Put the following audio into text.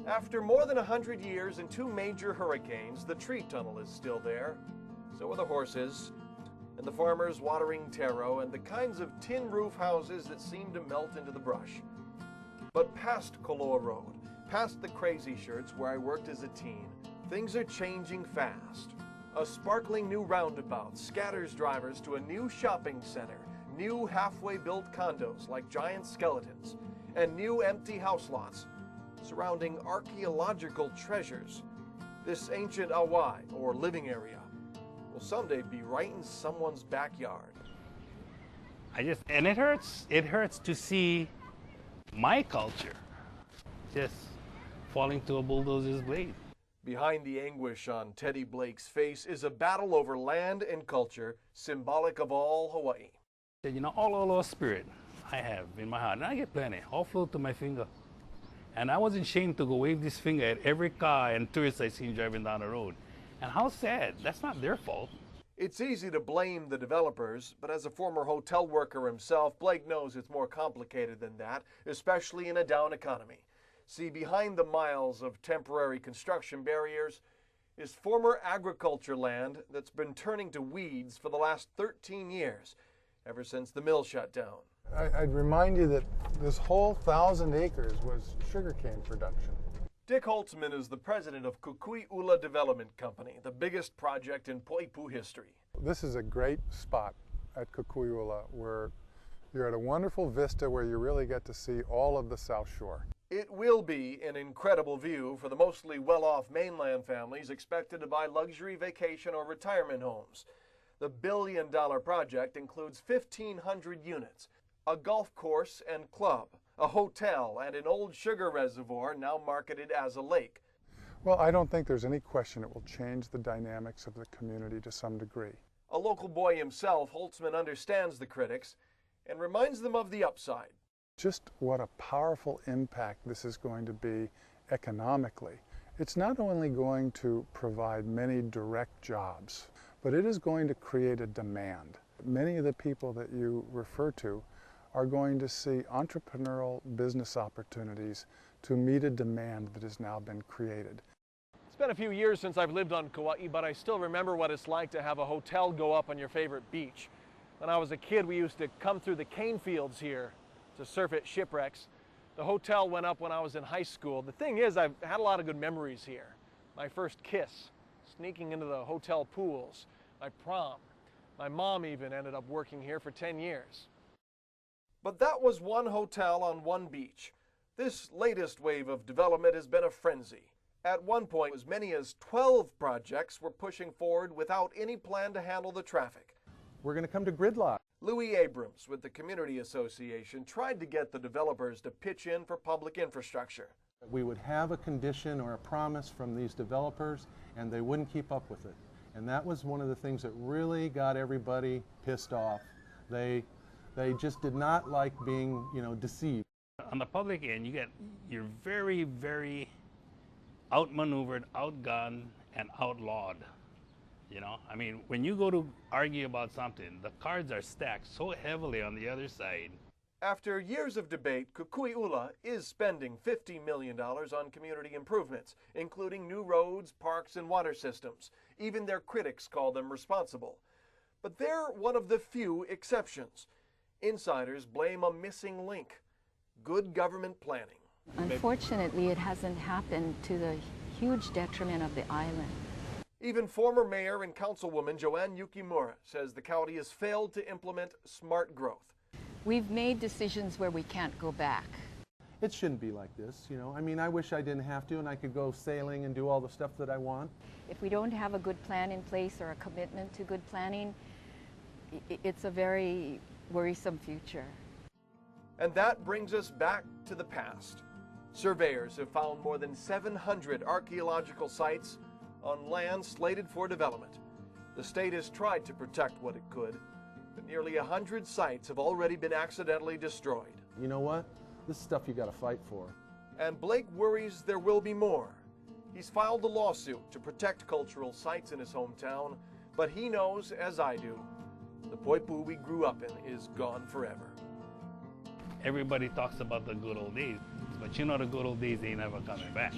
After more than 100 years and 2 major hurricanes, the tree tunnel is still there. So are the horses, and the farmers watering taro, and the kinds of tin roof houses that seem to melt into the brush. But past Koloa Road, past the Crazy Shirts where I worked as a teen, things are changing fast. A sparkling new roundabout scatters drivers to a new shopping center, new halfway built condos like giant skeletons, and new empty house lots surrounding archaeological treasures. This ancient awai, or living area, will someday be right in someone's backyard. And it hurts to see my culture just falling to a bulldozer's blade. Behind the anguish on Teddy Blake's face is a battle over land and culture, symbolic of all Hawaii. You know, all spirit I have in my heart, and I get plenty, all flew to my finger. And I wasn't ashamed to go wave this finger at every car and tourist I seen driving down the road. And how sad, that's not their fault. It's easy to blame the developers, but as a former hotel worker himself, Blake knows it's more complicated than that, especially in a down economy. See, behind the miles of temporary construction barriers is former agriculture land that's been turning to weeds for the last 13 years, ever since the mill shut down. I'd remind you that this whole 1,000 acres was sugarcane production. Dick Holtzman is the president of Kukui'ula Development Company, the biggest project in Poipu history. This is a great spot at Kukui'ula where you're at a wonderful vista where you really get to see all of the South Shore. It will be an incredible view for the mostly well-off mainland families expected to buy luxury vacation or retirement homes. The billion-dollar project includes 1,500 units, a golf course and club, a hotel, and an old sugar reservoir now marketed as a lake. Well, I don't think there's any question it will change the dynamics of the community to some degree. A local boy himself, Holtzman understands the critics and reminds them of the upside. Just what a powerful impact this is going to be economically. It's not only going to provide many direct jobs, but it is going to create a demand. Many of the people that you refer to are going to see entrepreneurial business opportunities to meet a demand that has now been created. It's been a few years since I've lived on Kauai, but I still remember what it's like to have a hotel go up on your favorite beach. When I was a kid, we used to come through the cane fields here to surf at shipwrecks. The hotel went up when I was in high school. The thing is, I've had a lot of good memories here. My first kiss, sneaking into the hotel pools, my prom. My mom even ended up working here for 10 years. But that was one hotel on one beach. This latest wave of development has been a frenzy. At one point, as many as 12 projects were pushing forward without any plan to handle the traffic. We're going to come to gridlock. Louis Abrams with the Community Association tried to get the developers to pitch in for public infrastructure. We would have a condition or a promise from these developers and they wouldn't keep up with it. And that was one of the things that really got everybody pissed off. They just did not like being, deceived. On the public end, you're very, very outmaneuvered, outgunned, and outlawed. I mean, when you go to argue about something, the cards are stacked so heavily on the other side. After years of debate, Kukui'ula is spending $50 million on community improvements, including new roads, parks, and water systems. Even their critics call them responsible. But they're one of the few exceptions. Insiders blame a missing link: good government planning. Unfortunately, it hasn't happened to the huge detriment of the island. Even former mayor and councilwoman Joanne Yukimura says the county has failed to implement smart growth. We've made decisions where we can't go back. It shouldn't be like this, I mean, I wish I didn't have to and I could go sailing and do all the stuff that I want. If we don't have a good plan in place or a commitment to good planning, it's a very worrisome future. And that brings us back to the past. Surveyors have found more than 700 archaeological sites on land slated for development. The state has tried to protect what it could, but nearly 100 sites have already been accidentally destroyed. You know what? This is stuff you got to fight for. And Blake worries there will be more. He's filed a lawsuit to protect cultural sites in his hometown, but he knows, as I do, the Poipu we grew up in is gone forever. Everybody talks about the good old days, but you know the good old days ain't never coming back.